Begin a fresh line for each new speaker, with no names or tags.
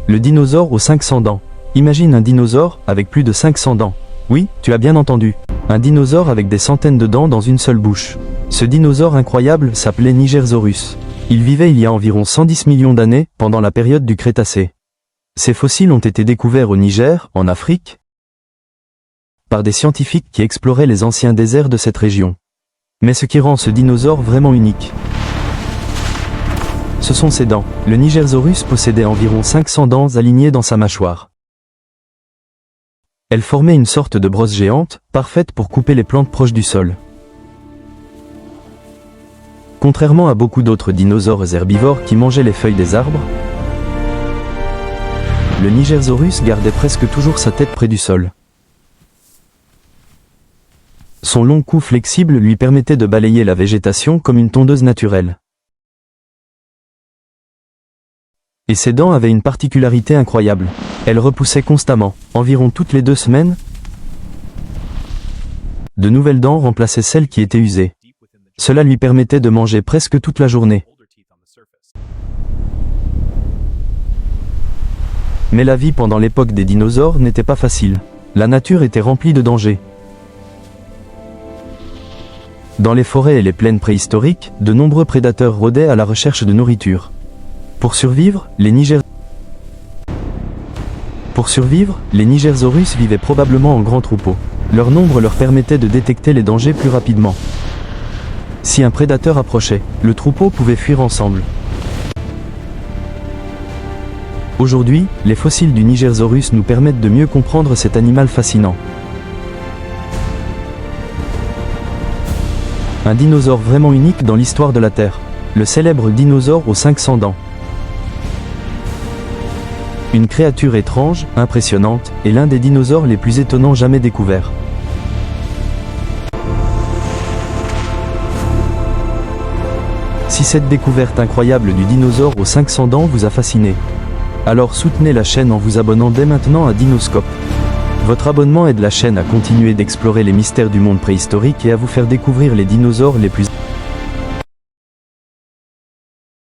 Le dinosaure aux 500 dents. Imagine un dinosaure avec plus de 500 dents. Oui, tu as bien entendu. Un dinosaure avec des centaines de dents dans une seule bouche. Ce dinosaure incroyable s'appelait Nigersaurus. Il vivait il y a environ 110 millions d'années, pendant la période du Crétacé. Ces fossiles ont été découverts au Niger, en Afrique, par des scientifiques qui exploraient les anciens déserts de cette région. Mais ce qui rend ce dinosaure vraiment unique, ce sont ses dents. Le Nigersaurus possédait environ 500 dents alignées dans sa mâchoire. Elles formaient une sorte de brosse géante, parfaite pour couper les plantes proches du sol. Contrairement à beaucoup d'autres dinosaures herbivores qui mangeaient les feuilles des arbres, le Nigersaurus gardait presque toujours sa tête près du sol. Son long cou flexible lui permettait de balayer la végétation comme une tondeuse naturelle. Et ses dents avaient une particularité incroyable. Elles repoussaient constamment, environ toutes les 2 semaines. De nouvelles dents remplaçaient celles qui étaient usées. Cela lui permettait de manger presque toute la journée. Mais la vie pendant l'époque des dinosaures n'était pas facile. La nature était remplie de dangers. Dans les forêts et les plaines préhistoriques, de nombreux prédateurs rôdaient à la recherche de nourriture. Pour survivre, les Nigersaurus vivaient probablement en grands troupeaux. Leur nombre leur permettait de détecter les dangers plus rapidement. Si un prédateur approchait, le troupeau pouvait fuir ensemble. Aujourd'hui, les fossiles du Nigersaurus nous permettent de mieux comprendre cet animal fascinant. Un dinosaure vraiment unique dans l'histoire de la Terre. Le célèbre dinosaure aux 500 dents. Une créature étrange, impressionnante, et l'un des dinosaures les plus étonnants jamais découverts. Si cette découverte incroyable du dinosaure aux 500 dents vous a fasciné, alors soutenez la chaîne en vous abonnant dès maintenant à Dinoscope. Votre abonnement aide la chaîne à continuer d'explorer les mystères du monde préhistorique et à vous faire découvrir les dinosaures les plus